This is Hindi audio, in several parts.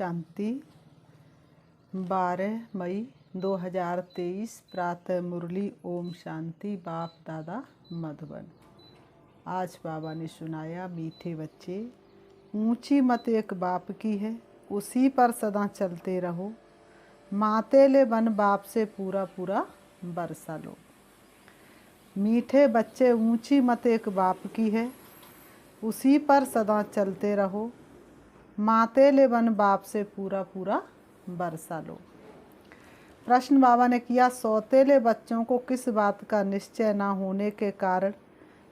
शांति। 12 मई 2023 प्रातः मुरली। ओम शांति। बाप दादा मधुबन। आज बाबा ने सुनाया, मीठे बच्चे, ऊंची मत एक बाप की है, उसी पर सदा चलते रहो। माते ले बन बाप से पूरा पूरा बरसा लो। मीठे बच्चे, ऊंची मत एक बाप की है, उसी पर सदा चलते रहो। माते ले बन बाप से पूरा पूरा बरसा लो। प्रश्न बाबा ने किया, सौतेले बच्चों को किस बात का निश्चय न होने के कारण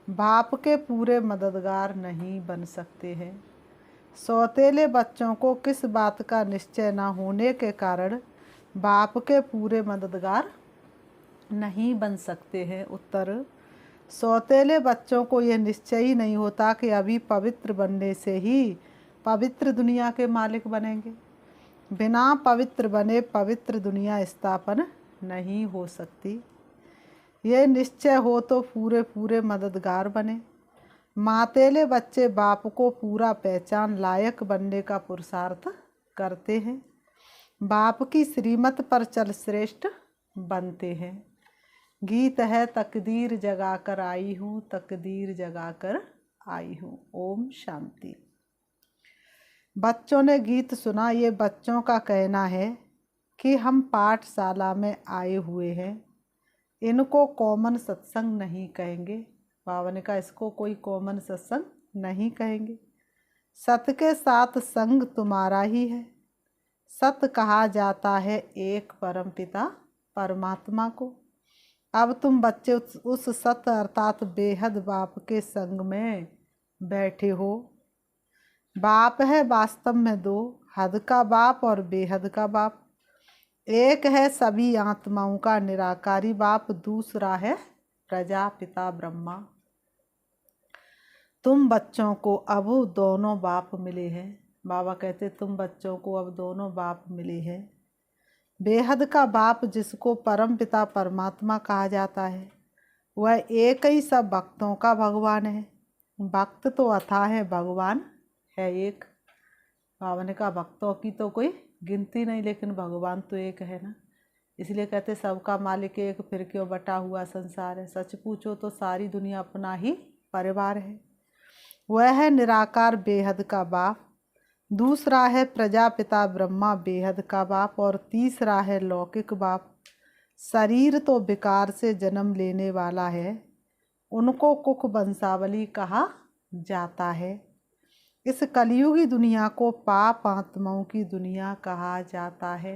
बाप के पूरे मददगार नहीं बन सकते हैं। सौतेले बच्चों को किस बात का निश्चय न होने के कारण बाप के पूरे मददगार नहीं बन सकते हैं। उत्तर, सौतेले बच्चों को यह निश्चय ही नहीं होता कि अभी पवित्र बनने से ही पवित्र दुनिया के मालिक बनेंगे। बिना पवित्र बने पवित्र दुनिया स्थापन नहीं हो सकती। ये निश्चय हो तो पूरे पूरे मददगार बने। मातेले बच्चे बाप को पूरा पहचान लायक बनने का पुरुषार्थ करते हैं। बाप की श्रीमत पर चल श्रेष्ठ बनते हैं। गीत है, तकदीर जगाकर आई हूँ, तकदीर जगाकर आई हूँ। ओम शांति। बच्चों ने गीत सुना। ये बच्चों का कहना है कि हम पाठशाला में आए हुए हैं, इनको कॉमन सत्संग नहीं कहेंगे। बाबा ने कहा, इसको कोई कॉमन सत्संग नहीं कहेंगे। सत्य के साथ संग तुम्हारा ही है। सत्य कहा जाता है एक परम पिता परमात्मा को। अब तुम बच्चे उस सत्य अर्थात बेहद बाप के संग में बैठे हो। बाप है वास्तव में दो, हद का बाप और बेहद का बाप। एक है सभी आत्माओं का निराकारी बाप, दूसरा है प्रजापिता ब्रह्मा। तुम बच्चों को अब दोनों बाप मिले हैं। बाबा कहते, तुम बच्चों को अब दोनों बाप मिले हैं। बेहद का बाप, जिसको परम पिता परमात्मा कहा जाता है, वह एक ही सब भक्तों का भगवान है। भक्त तो अथाह है, भगवान है एक। बाबा ने कहा, भक्तों की तो कोई गिनती नहीं, लेकिन भगवान तो एक है ना। इसलिए कहते, सबका मालिक एक, फिर क्यों बटा हुआ संसार है। सच पूछो तो सारी दुनिया अपना ही परिवार है। वह है निराकार बेहद का बाप, दूसरा है प्रजापिता ब्रह्मा बेहद का बाप, और तीसरा है लौकिक बाप। शरीर तो विकार से जन्म लेने वाला है, उनको कुक वंशावली कहा जाता है। इस कलयुगी दुनिया को पाप आत्माओं की दुनिया कहा जाता है।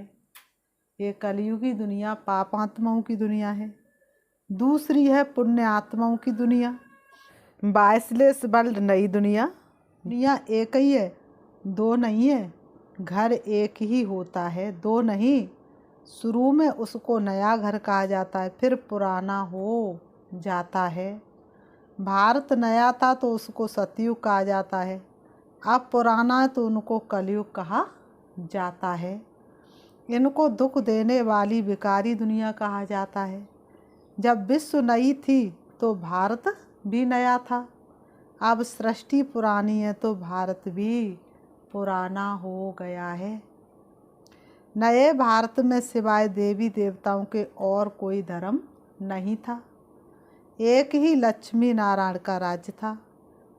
ये कलयुगी दुनिया पाप आत्माओं की दुनिया है। दूसरी है पुण्य आत्माओं की दुनिया। 22 वर्ल्ड नई दुनिया। दुनिया एक ही है, दो नहीं है। घर एक ही होता है, दो नहीं। शुरू में उसको नया घर कहा जाता है, फिर पुराना हो जाता है। भारत नया था तो उसको सतयुग कहा जाता है, अब पुराना है तो उनको कलयुग कहा जाता है। इनको दुख देने वाली विकारी दुनिया कहा जाता है। जब विश्व नई थी तो भारत भी नया था। अब सृष्टि पुरानी है तो भारत भी पुराना हो गया है। नए भारत में सिवाय देवी देवताओं के और कोई धर्म नहीं था। एक ही लक्ष्मी नारायण का राज्य था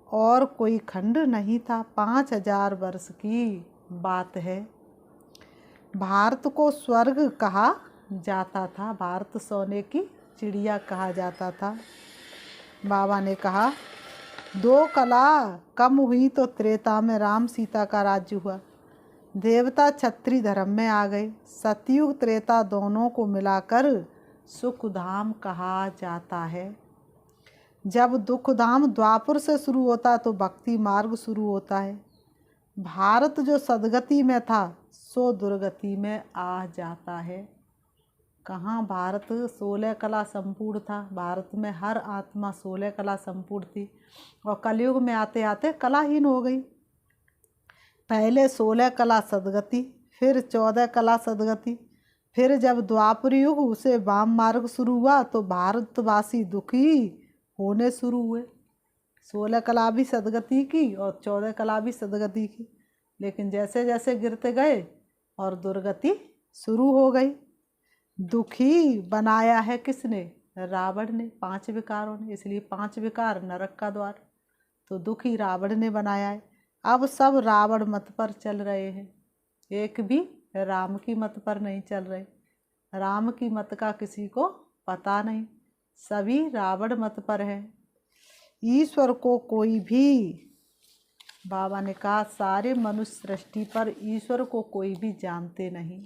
और कोई खंड नहीं था। 5000 वर्ष की बात है। भारत को स्वर्ग कहा जाता था, भारत सोने की चिड़िया कहा जाता था। बाबा ने कहा, 2 कला कम हुई तो त्रेता में राम सीता का राज्य हुआ। देवता क्षत्रिय धर्म में आ गए। सतयुग त्रेता दोनों को मिलाकर सुखधाम कहा जाता है। जब दुखधाम द्वापर से शुरू होता है तो भक्ति मार्ग शुरू होता है। भारत जो सदगति में था सो दुर्गति में आ जाता है। कहाँ भारत 16 कला संपूर्ण था। भारत में हर आत्मा 16 कला संपूर्ण थी और कलयुग में आते आते कलाहीन हो गई। पहले 16 कला सदगति, फिर 14 कला सदगति, फिर जब द्वापर युग उसे वाम मार्ग शुरू हुआ तो भारतवासी दुखी होने शुरू हुए। 16 कला भी सदगति की और 14 कला भी सदगति की। लेकिन जैसे जैसे गिरते गए और दुर्गति शुरू हो गई। दुखी बनाया है किसने? रावण ने, 5 विकारों ने। इसलिए 5 विकार नरक का द्वार। तो दुखी रावण ने बनाया है। अब सब रावण मत पर चल रहे हैं, एक भी राम की मत पर नहीं चल रहे। राम की मत का किसी को पता नहीं, सभी रावण मत पर है। ईश्वर को कोई भी, बाबा ने कहा सारे मनुष्य सृष्टि पर ईश्वर को कोई भी जानते नहीं।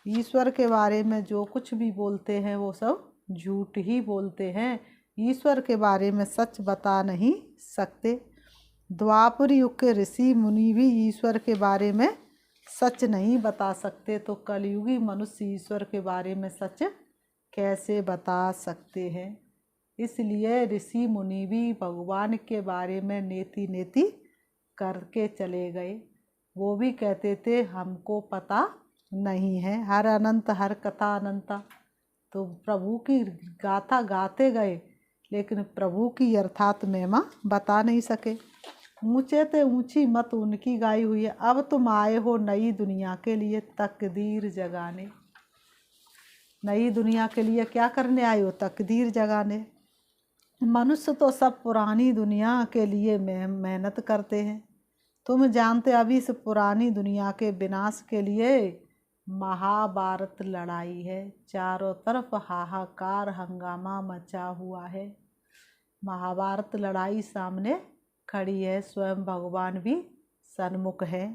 ईश्वर के बारे में जो कुछ भी बोलते हैं वो सब झूठ ही बोलते हैं। ईश्वर के बारे में सच बता नहीं सकते। द्वापर युग के ऋषि मुनि भी ईश्वर के बारे में सच नहीं बता सकते, तो कलयुगी मनुष्य ईश्वर के बारे में सच कैसे बता सकते हैं? इसलिए ऋषि मुनि भी भगवान के बारे में नेति नेति करके चले गए। वो भी कहते थे हमको पता नहीं है। हर अनंत हर कथा अनंता। तो प्रभु की गाथा गाते गए, लेकिन प्रभु की अर्थात महिमा बता नहीं सके। ऊंचे ते ऊंची मत उनकी गाई हुई है। अब तुम आए हो नई दुनिया के लिए तकदीर जगाने। नई दुनिया के लिए क्या करने आए हो? तकदीर जगाने। मनुष्य तो सब पुरानी दुनिया के लिए मेहनत करते हैं। तुम जानते अभी इस पुरानी दुनिया के विनाश के लिए महाभारत लड़ाई है। चारों तरफ हाहाकार हंगामा मचा हुआ है। महाभारत लड़ाई सामने खड़ी है, स्वयं भगवान भी सन्मुख है।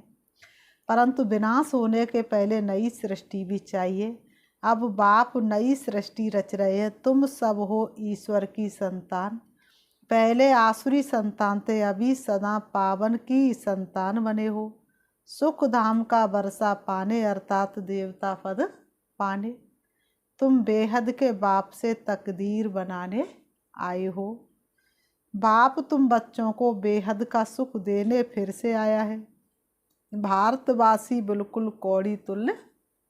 परंतु विनाश होने के पहले नई सृष्टि भी चाहिए। अब बाप नई सृष्टि रच रहे हैं। तुम सब हो ईश्वर की संतान। पहले आसुरी संतान थे, अभी सदा पावन की संतान बने हो। सुख धाम का वर्षा पाने अर्थात देवता पद पाने। तुम बेहद के बाप से तकदीर बनाने आए हो। बाप तुम बच्चों को बेहद का सुख देने फिर से आया है। भारतवासी बिल्कुल कौड़ी तुल्य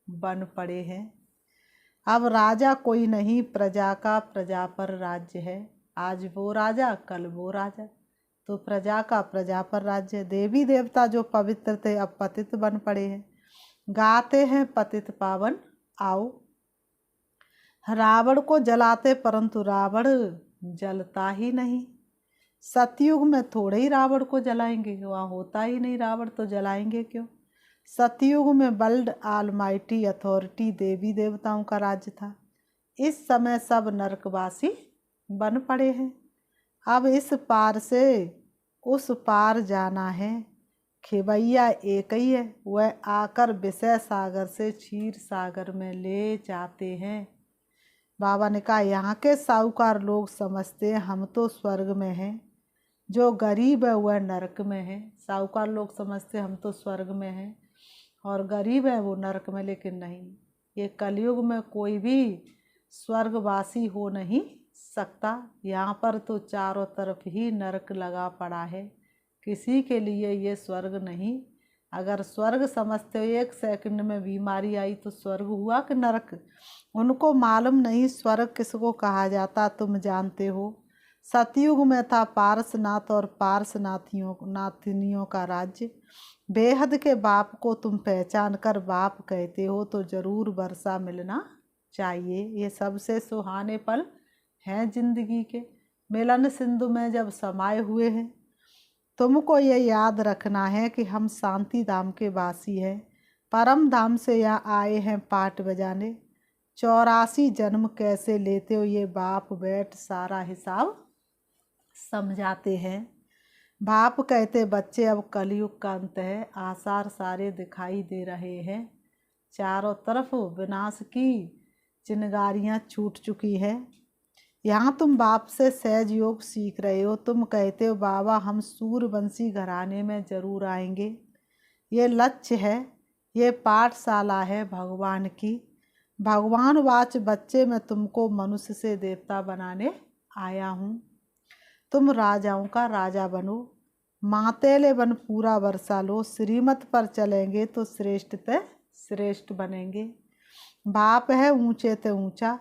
बन पड़े हैं। अब राजा कोई नहीं, प्रजा का प्रजा पर राज्य है। आज वो राजा कल वो राजा, तो प्रजा का प्रजा पर राज्य। देवी देवता जो पवित्र थे अब पतित बन पड़े हैं। गाते हैं पतित पावन आओ। रावण को जलाते परंतु रावण जलता ही नहीं। सतयुग में थोड़े ही रावण को जलाएंगे, वहाँ होता ही नहीं रावण, तो जलाएंगे क्यों? सतयुग में वर्ल्ड ऑलमाइटी अथॉरिटी देवी देवताओं का राज्य था। इस समय सब नरकवासी बन पड़े हैं। अब इस पार से उस पार जाना है। खेवैया एक ही है, वह आकर विषय सागर से क्षीर सागर में ले जाते हैं। बाबा ने कहा यहाँ के साहूकार लोग समझते हैं हम तो स्वर्ग में हैं, जो गरीब है वह नरक में है। साहूकार लोग समझते हम तो स्वर्ग में हैं और गरीब है वो नरक में, लेकिन नहीं, ये कलयुग में कोई भी स्वर्गवासी हो नहीं सकता। यहाँ पर तो चारों तरफ ही नरक लगा पड़ा है, किसी के लिए ये स्वर्ग नहीं। अगर स्वर्ग समझते हो, 1 सेकंड में बीमारी आई तो स्वर्ग हुआ कि नरक? उनको मालूम नहीं स्वर्ग किसको कहा जाता, तुम जानते हो। सतयुग में था पारसनाथ और पारसनाथिनियों का राज्य। बेहद के बाप को तुम पहचान कर बाप कहते हो तो जरूर वर्षा मिलना चाहिए। ये सबसे सुहाने पल हैं जिंदगी के। मिलन सिंधु में जब समाये हुए हैं, तुमको ये याद रखना है कि हम शांति धाम के वासी हैं। परम धाम से यहाँ आए हैं पाठ बजाने। 84 जन्म कैसे लेते हो ये बाप बैठ सारा हिसाब समझाते हैं। बाप कहते बच्चे अब कलयुग का अंत है, आसार सारे दिखाई दे रहे हैं। चारों तरफ विनाश की चिंगारियाँ छूट चुकी है। यहाँ तुम बाप से सहज योग सीख रहे हो। तुम कहते हो बाबा हम सूर्यवंशी घराने में जरूर आएंगे। ये लक्ष्य है, ये पाठशाला है भगवान की। भगवान वाच बच्चे मैं तुमको मनुष्य से देवता बनाने आया हूँ। तुम राजाओं का राजा बनो, मातेले बन पूरा वर्षा लो। श्रीमत पर चलेंगे तो श्रेष्ठ ते श्रेष्ठ बनेंगे। बाप है ऊंचे ते ऊंचा,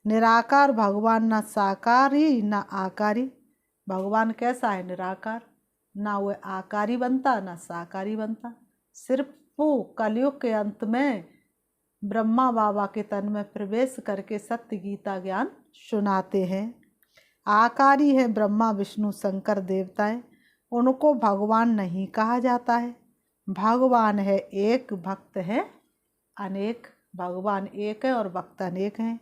निराकार भगवान, न साकारी न आकारी। भगवान कैसा है? निराकार, ना वह आकारी बनता ना साकारी बनता। सिर्फ वो कलयुग के अंत में ब्रह्मा बाबा के तन में प्रवेश करके सत्य गीता ज्ञान सुनाते हैं। आकारी है ब्रह्मा विष्णु शंकर देवताएं, उनको भगवान नहीं कहा जाता है। भगवान है एक, भक्त है अनेक। भगवान एक है और भक्त अनेक हैं।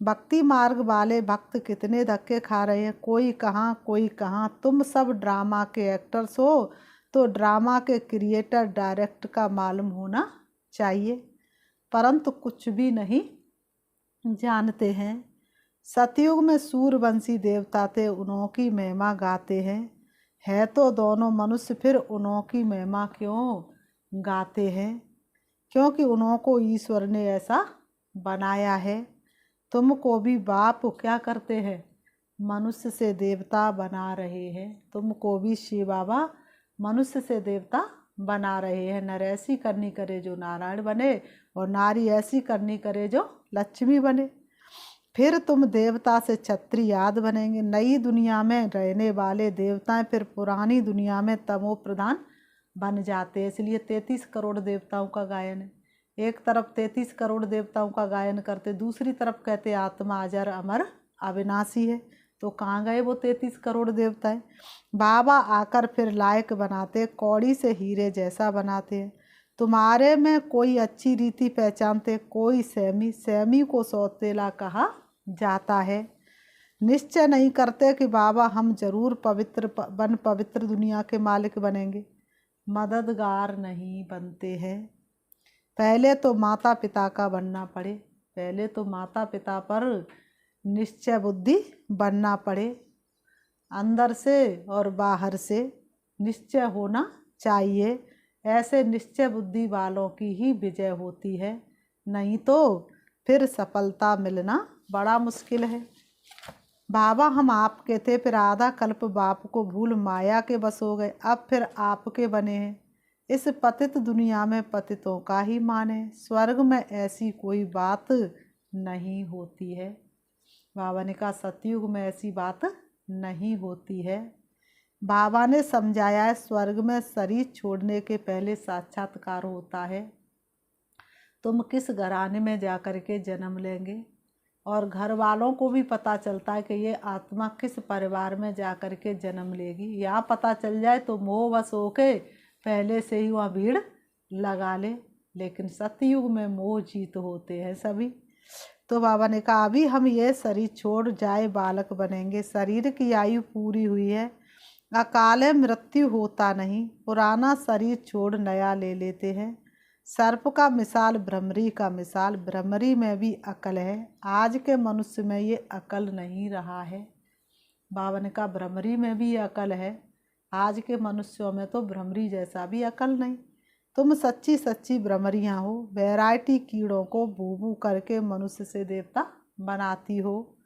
भक्ति मार्ग वाले भक्त कितने धक्के खा रहे हैं, कोई कहाँ कोई कहाँ। तुम सब ड्रामा के एक्टर्स हो तो ड्रामा के क्रिएटर डायरेक्ट का मालूम होना चाहिए, परंतु कुछ भी नहीं जानते हैं। सतयुग में सूर्यवंशी देवता थे, उन्हों की महिमा गाते हैं। है तो दोनों मनुष्य, फिर उन्हों की महिमा क्यों गाते हैं? क्योंकि उन्हों को ईश्वर ने ऐसा बनाया है। तुमको भी बाप क्या करते हैं, मनुष्य से देवता बना रहे हैं। तुमको भी शिव बाबा मनुष्य से देवता बना रहे हैं। नर ऐसी करनी करे जो नारायण बने, और नारी ऐसी करनी करे जो लक्ष्मी बने। फिर तुम देवता से क्षत्रिय आदि बनेंगे। नई दुनिया में रहने वाले देवताएं फिर पुरानी दुनिया में तमो प्रधान बन जाते हैं। इसलिए 33 करोड़ देवताओं का गायन है। एक तरफ 33 करोड़ देवताओं का गायन करते, दूसरी तरफ कहते आत्मा अजर अमर अविनाशी है। तो कहाँ गए वो 33 करोड़ देवताएं? बाबा आकर फिर लायक बनाते, कौड़ी से हीरे जैसा बनाते हैं। तुम्हारे में कोई अच्छी रीति पहचानते, कोई सहमी। सहमी को सौतेला कहा जाता है। निश्चय नहीं करते कि बाबा हम जरूर पवित्र दुनिया के मालिक बनेंगे। मददगार नहीं बनते हैं। पहले तो माता पिता का बनना पड़े, पहले तो माता पिता पर निश्चय बुद्धि बनना पड़े। अंदर से और बाहर से निश्चय होना चाहिए। ऐसे निश्चय बुद्धि वालों की ही विजय होती है, नहीं तो फिर सफलता मिलना बड़ा मुश्किल है। बाबा हम आपके थे, फिर आधा कल्प बाप को भूल माया के बस हो गए, अब फिर आपके बने हैं। इस पतित दुनिया में पतितों का ही मान है, स्वर्ग में ऐसी कोई बात नहीं होती है। बाबा ने कहा सतयुग में ऐसी बात नहीं होती है। बाबा ने समझाया है स्वर्ग में शरीर छोड़ने के पहले साक्षात्कार होता है। तुम किस घराने में जाकर के जन्म लेंगे, और घर वालों को भी पता चलता है कि ये आत्मा किस परिवार में जाकर के जन्म लेगी। यहाँ पता चल जाए तो मोह वश होके पहले से ही वहाँ भीड़ लगा ले, लेकिन सतयुग में मोह जीत होते हैं सभी। तो बाबा ने कहा अभी हम ये शरीर छोड़ जाए बालक बनेंगे। शरीर की आयु पूरी हुई है, अकाले मृत्यु होता नहीं। पुराना शरीर छोड़ नया ले लेते हैं। सर्प का मिसाल भ्रमरी का मिसाल, भ्रमरी में भी अकल है, आज के मनुष्य में ये अकल नहीं रहा है। बाबा ने कहा भ्रमरी में भी अकल है, आज के मनुष्यों में तो भ्रमरी जैसा भी अकल नहीं। तुम सच्ची सच्ची भ्रमरियाँ हो, वैरायटी कीड़ों को भू भू करके मनुष्य से देवता बनाती हो।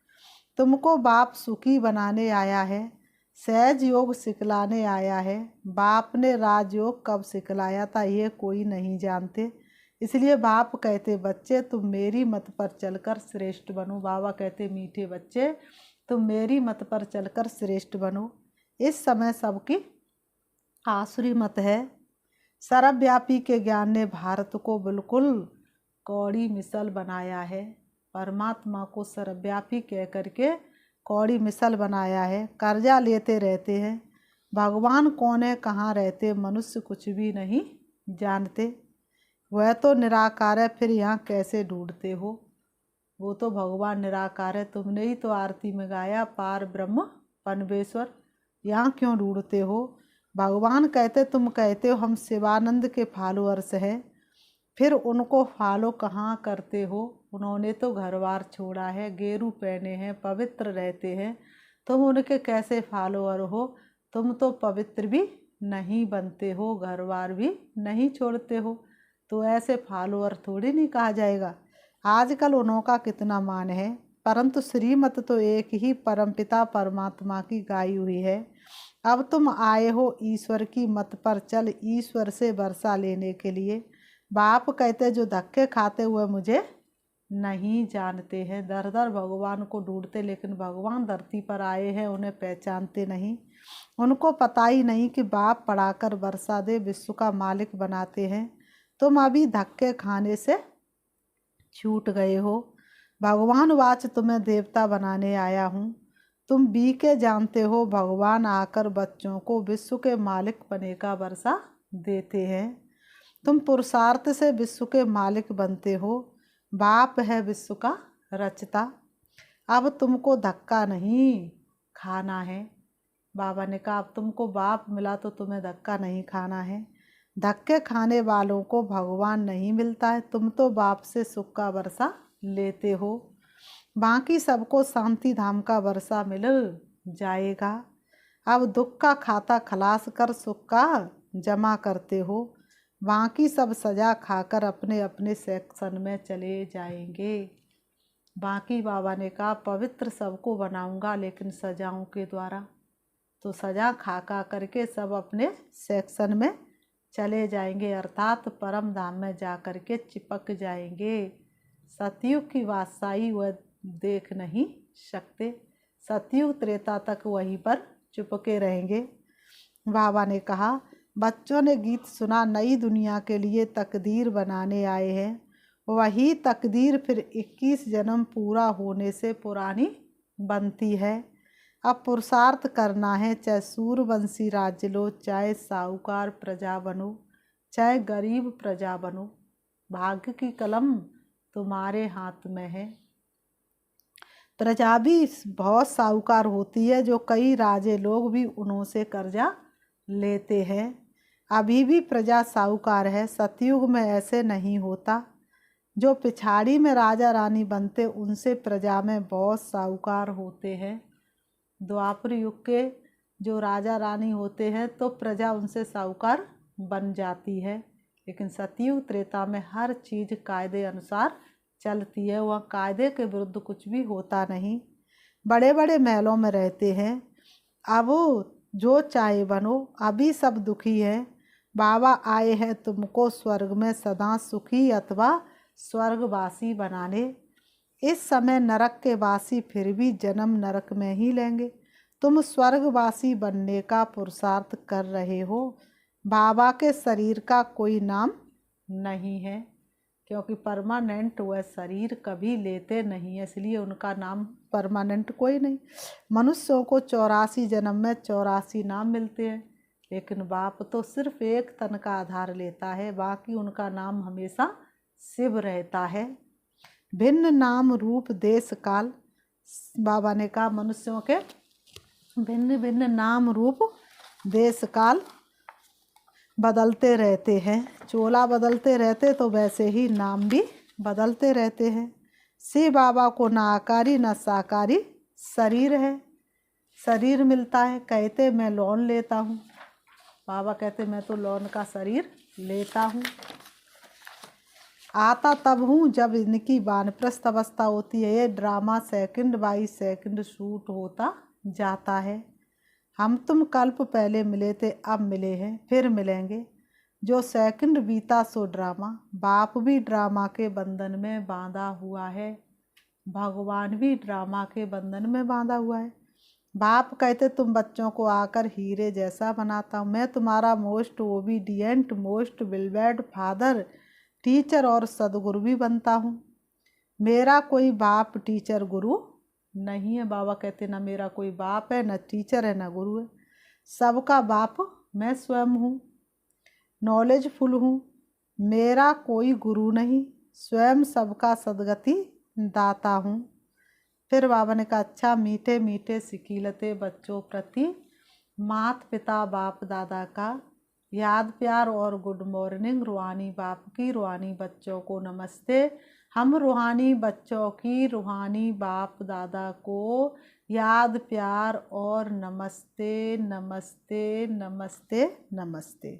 तुमको बाप सुखी बनाने आया है, सहज योग सिखलाने आया है। बाप ने राजयोग कब सिखलाया था ये कोई नहीं जानते, इसलिए बाप कहते बच्चे तुम मेरी मत पर चलकर श्रेष्ठ बनो। बाबा कहते मीठे बच्चे तुम मेरी मत पर चलकर श्रेष्ठ बनो। इस समय सबकी आसुरी मत है। सर्वव्यापी के ज्ञान ने भारत को बिल्कुल कौड़ी मिसल बनाया है। परमात्मा को सर्वव्यापी कह करके कौड़ी मिसल बनाया है। कर्जा लेते रहते हैं। भगवान कौन है, कहाँ रहते, मनुष्य कुछ भी नहीं जानते। वह तो निराकार है, फिर यहाँ कैसे ढूंढते हो? वो तो भगवान निराकार है। तुमने ही तो आरती में गाया पार ब्रह्म परमेश्वर, यहाँ क्यों ढूंढते हो? भगवान कहते तुम कहते हो हम शिवानंद के फॉलोअर्स हैं, फिर उनको फॉलो कहाँ करते हो? उन्होंने तो घर बार छोड़ा है, गेरू पहने हैं, पवित्र रहते हैं, तुम उनके कैसे फॉलोअर हो? तुम तो पवित्र भी नहीं बनते हो, घर बार भी नहीं छोड़ते हो, तो ऐसे फॉलोअर थोड़ी नहीं कहा जाएगा। आजकल उनका कितना मान है, परंतु श्रीमत तो एक ही परमपिता परमात्मा की गाई हुई है। अब तुम आए हो ईश्वर की मत पर चल, ईश्वर से वर्षा लेने के लिए। बाप कहते जो धक्के खाते हुए मुझे नहीं जानते हैं। दर दर भगवान को ढूंढते, लेकिन भगवान धरती पर आए हैं, उन्हें पहचानते नहीं। उनको पता ही नहीं कि बाप पढ़ाकर वर्षा दे विश्व का मालिक बनाते हैं। तुम अभी धक्के खाने से छूट गए हो। भगवान वाच तुम्हें देवता बनाने आया हूँ। तुम बी के जानते हो भगवान आकर बच्चों को विश्व के मालिक बने का वर्षा देते हैं। तुम पुरुषार्थ से विश्व के मालिक बनते हो। बाप है विश्व का रचता। अब तुमको धक्का नहीं खाना है। बाबा ने कहा अब तुमको बाप मिला तो तुम्हें धक्का नहीं खाना है। धक्के खाने वालों को भगवान नहीं मिलता है। तुम तो बाप से सुख का वर्षा लेते हो। बाकी सबको शांति धाम का वर्षा मिल जाएगा। अब दुख का खाता खलास कर सुख का जमा करते हो। बाकी सब सजा खाकर अपने अपने सेक्शन में चले जाएंगे। बाकी बाबा ने कहा पवित्र सबको बनाऊंगा, लेकिन सजाओं के द्वारा। तो सजा खा करके सब अपने सेक्शन में चले जाएंगे, अर्थात परम धाम में जा कर के चिपक जाएंगे। सतयुग की वात्साई वह देख नहीं सकते। सतयुग त्रेता तक वहीं पर चिपके रहेंगे। बाबा ने कहा बच्चों ने गीत सुना, नई दुनिया के लिए तकदीर बनाने आए हैं। वही तकदीर फिर 21 जन्म पूरा होने से पुरानी बनती है। अब पुरुषार्थ करना है, चाहे सूरवंशी राज्य लो, चाहे साहूकार प्रजा बनो, चाहे गरीब प्रजा बनो। भाग्य की कलम तुम्हारे हाथ में है। प्रजा भी बहुत साहूकार होती है, जो कई राजे लोग भी उन्हों से कर्जा लेते हैं। अभी भी प्रजा साहूकार है। सतयुग में ऐसे नहीं होता। जो पिछाड़ी में राजा रानी बनते उनसे प्रजा में बहुत साहूकार होते हैं। द्वापर युग के जो राजा रानी होते हैं तो प्रजा उनसे साहूकार बन जाती है। लेकिन सतयुग त्रेता में हर चीज़ कायदे अनुसार चलती है। वह कायदे के विरुद्ध कुछ भी होता नहीं। बड़े बड़े महलों में रहते हैं। अब जो चाहे बनो। अभी सब दुखी है। बाबा आए हैं तुमको स्वर्ग में सदा सुखी अथवा स्वर्गवासी बनाने। इस समय नरक के वासी फिर भी जन्म नरक में ही लेंगे। तुम स्वर्गवासी बनने का पुरुषार्थ कर रहे हो। बाबा के शरीर का कोई नाम नहीं है, क्योंकि परमानेंट वह शरीर कभी लेते नहीं है, इसलिए उनका नाम परमानेंट कोई नहीं। मनुष्यों को 84 जन्म में 84 नाम मिलते हैं, लेकिन बाप तो सिर्फ एक तन का आधार लेता है। बाकी उनका नाम हमेशा शिव रहता है। भिन्न नाम रूप देश काल। बाबा ने कहा मनुष्यों के भिन्न भिन्न नाम रूप देश काल बदलते रहते हैं। चोला बदलते रहते तो वैसे ही नाम भी बदलते रहते हैं। शिव बाबा को ना आकारी न साकारी शरीर है। शरीर मिलता है, कहते मैं लोन लेता हूँ। बाबा कहते मैं तो लोन का शरीर लेता हूँ। आता तब हूँ जब इनकी वानप्रस्थ अवस्था होती है। ये drama second by second shoot होता जाता है। हम तुम कल्प पहले मिले थे, अब मिले हैं, फिर मिलेंगे। जो सेकंड बीता सो ड्रामा। बाप भी ड्रामा के बंधन में बांधा हुआ है। भगवान भी ड्रामा के बंधन में बांधा हुआ है। बाप कहते तुम बच्चों को आकर हीरे जैसा बनाता हूँ। मैं तुम्हारा most obedient, most beloved father, teacher और सदगुरु भी बनता हूँ। मेरा कोई बाप टीचर गुरु नहीं है। बाबा कहते ना मेरा कोई बाप है, न टीचर है, न गुरु है। सबका बाप मैं स्वयं हूँ। नॉलेजफुल हूँ। मेरा कोई गुरु नहीं, स्वयं सबका सदगति दाता हूँ। फिर बाबा ने कहा अच्छा मीठे मीठे सिकीलते बच्चों प्रति माता पिता बाप दादा का याद प्यार और गुड मॉर्निंग। रूहानी बाप की रूहानी बच्चों को नमस्ते। हम रूहानी बच्चों की रूहानी बाप दादा को याद प्यार और नमस्ते नमस्ते नमस्ते नमस्ते।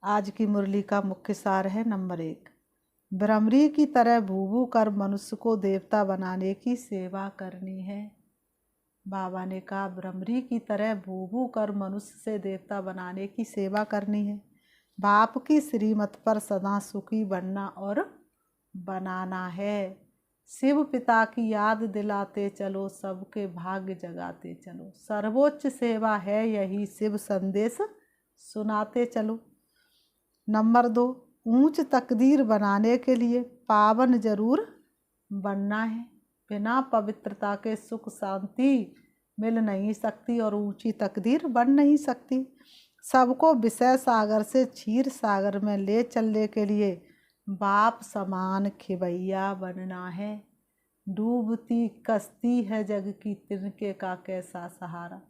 आज की मुरली का मुख्य सार है नंबर 1, ब्रह्मरी की तरह भूभू कर मनुष्य को देवता बनाने की सेवा करनी है। बाबा ने कहा ब्रह्मरी की तरह भूभू कर मनुष्य से देवता बनाने की सेवा करनी है। बाप की श्रीमत पर सदा सुखी बनना और बनाना है। शिव पिता की याद दिलाते चलो, सबके भाग्य जगाते चलो। सर्वोच्च सेवा है यही, शिव संदेश सुनाते चलो। नंबर 2, ऊंच तकदीर बनाने के लिए पावन जरूर बनना है। बिना पवित्रता के सुख शांति मिल नहीं सकती और ऊंची तकदीर बन नहीं सकती। सबको विषय सागर से क्षीर सागर में ले चलने के लिए बाप समान खिवैया बनना है। डूबती कश्ती है जग की, तिनके का कैसा सहारा।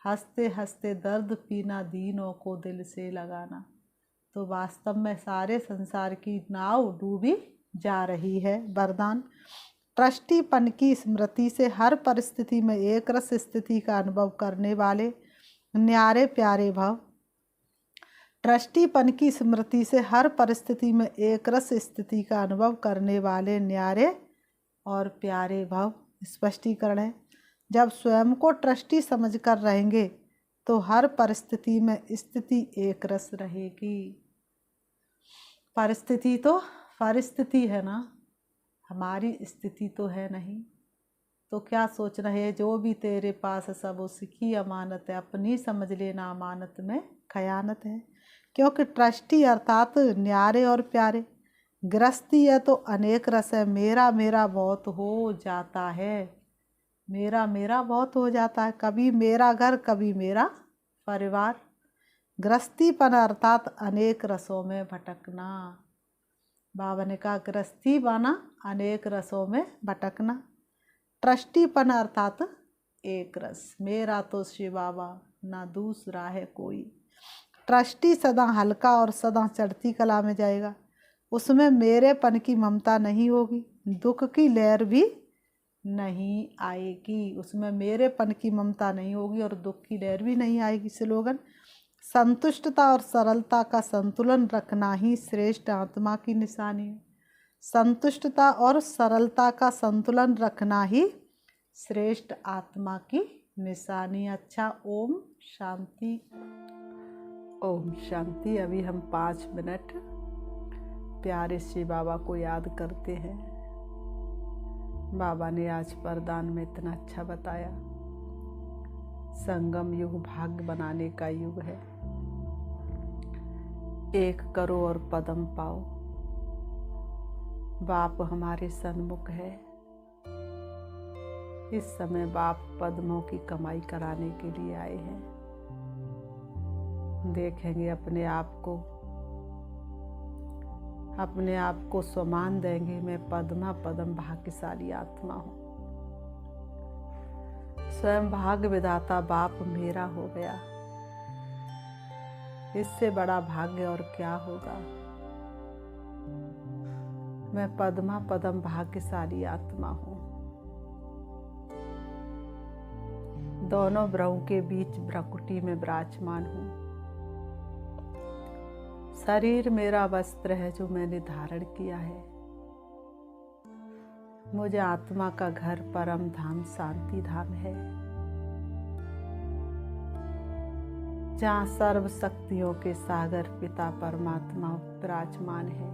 हंसते हंसते दर्द पीना, दीनों को दिल से लगाना। तो वास्तव में सारे संसार की नाव डूबी जा रही है। वरदान, ट्रस्टीपन की स्मृति से हर परिस्थिति में एक रस स्थिति का अनुभव करने वाले न्यारे प्यारे भव। ट्रस्टीपन की स्मृति से हर परिस्थिति में एक रस स्थिति का अनुभव करने वाले न्यारे और प्यारे भव। स्पष्टीकरण है, जब स्वयं को ट्रस्टी समझकर रहेंगे तो हर परिस्थिति में स्थिति एक रस रहेगी। परिस्थिति तो परिस्थिति है ना, हमारी स्थिति तो है नहीं। तो क्या सोच रहे हैं, जो भी तेरे पास सब उसकी अमानत है, अपनी समझ लेना अमानत में खयानत है। क्योंकि ट्रस्टी अर्थात न्यारे और प्यारे। गृहस्थी है तो अनेक रस है, मेरा मेरा बहुत हो जाता है। मेरा मेरा बहुत हो जाता है, कभी मेरा घर कभी मेरा परिवार। गृहस्थीपन अर्थात अनेक रसों में भटकना। बाबा ने कहा गृहस्थी बना अनेक रसों में भटकना। ट्रस्टीपन अर्थात एक रस, मेरा तो शिव बाबा ना दूसरा है कोई। ट्रस्टी सदा हल्का और सदा चढ़ती कला में जाएगा, उसमें मेरेपन की ममता नहीं होगी, दुख की लहर भी नहीं आएगी। उसमें मेरेपन की ममता नहीं होगी और दुख की लहर भी नहीं आएगी। स्लोगन, संतुष्टता और सरलता का संतुलन रखना ही श्रेष्ठ आत्मा की निशानी है। संतुष्टता और सरलता का संतुलन रखना ही श्रेष्ठ आत्मा की निशानी। अच्छा, ओम शांति। ओम शांति। अभी हम 5 मिनट प्यारे श्री बाबा को याद करते हैं। बाबा ने आज वरदान में इतना अच्छा बताया। संगम युग भाग्य बनाने का युग है। एक करो और पदम पाओ। बाप हमारे सन्मुख है। इस समय बाप पद्मों की कमाई कराने के लिए आए हैं। देखेंगे अपने आप को सम्मान देंगे। मैं पद्मा पद्म भाग्यशाली आत्मा हूँ। स्वयं भाग्य विधाता बाप मेरा हो गया। इससे बड़ा भाग्य और क्या होगा। मैं पद्मा पद्म भाग्यशाली आत्मा हूँ। दोनों भ्रुओं के बीच भ्रकुटी में विराजमान हूँ। शरीर मेरा वस्त्र है जो मैंने धारण किया है। मुझे आत्मा का घर परम धाम शांति धाम है, जहाँ सर्व शक्तियों के सागर पिता परमात्मा विराजमान है।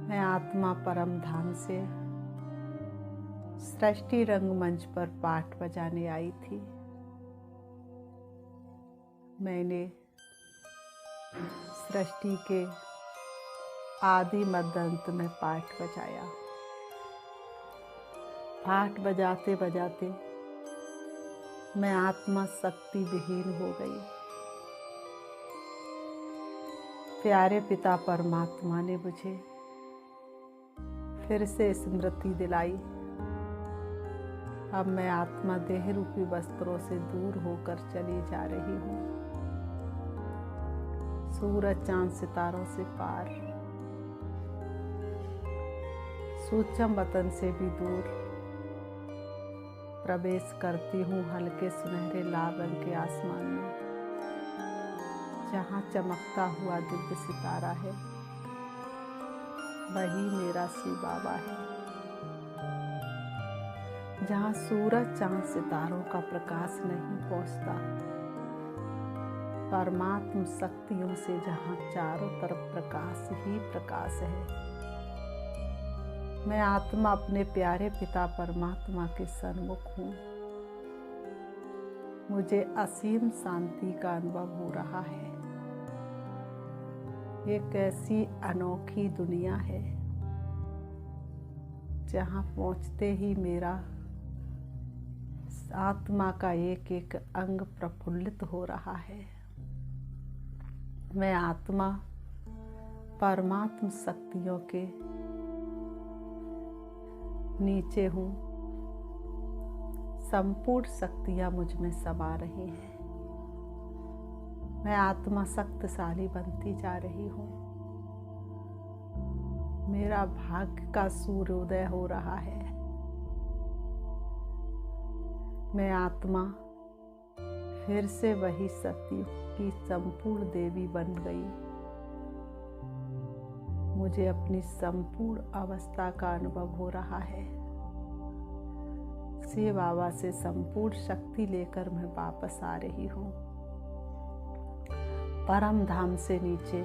मैं आत्मा परम धाम से सृष्टि रंगमंच पर पाठ बजाने आई थी। मैंने सृष्टि के आदि मध्य अंत में पाठ बजाया। पाठ बजाते बजाते मैं आत्मा शक्ति विहीन हो गई। प्यारे पिता परमात्मा ने मुझे फिर से स्मृति दिलाई। अब मैं आत्मा देह रूपी वस्त्रों से दूर होकर चली जा रही हूँ, सूरज चांद सितारों से पार, सूक्ष्म वतन से भी दूर प्रवेश करती हूँ हल्के सुनहरे लाल रंग के आसमान में, जहाँ चमकता हुआ दिव्य सितारा है, वही मेरा शिव बाबा है। जहाँ सूरज चांद सितारों का प्रकाश नहीं पहुँचता, परमात्म शक्तियों से जहाँ चारों तरफ प्रकाश ही प्रकाश है, मैं आत्मा अपने प्यारे पिता परमात्मा के सन्मुख हूँ। मुझे असीम शांति का अनुभव हो रहा है। एक ऐसी अनोखी दुनिया है जहाँ पहुँचते ही मेरा आत्मा का एक एक अंग प्रफुल्लित हो रहा है। मैं आत्मा परमात्म शक्तियों के नीचे हूँ। संपूर्ण शक्तियाँ मुझ में समा रही हैं। मैं आत्मा शक्तिशाली बनती जा रही हूँ। मेरा भाग्य का सूर्योदय हो रहा है। मैं आत्मा फिर से वही सती की संपूर्ण देवी बन गई। मुझे अपनी संपूर्ण अवस्था का अनुभव हो रहा है। शिव बाबा से संपूर्ण शक्ति लेकर मैं वापस आ रही हूँ। परम धाम से नीचे,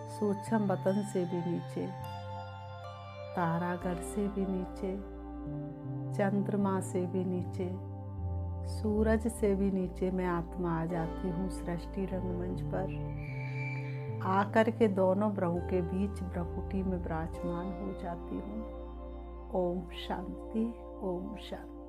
सूक्ष्म वतन से भी नीचे, तारागढ़ से भी नीचे, चंद्रमा से भी नीचे, सूरज से भी नीचे मैं आत्मा आ जाती हूँ सृष्टि रंगमंच पर। आकर के दोनों ब्रह्म के बीच ब्रह्मकुटी में विराजमान हो जाती हूँ। ओम शांति, ओम शांति।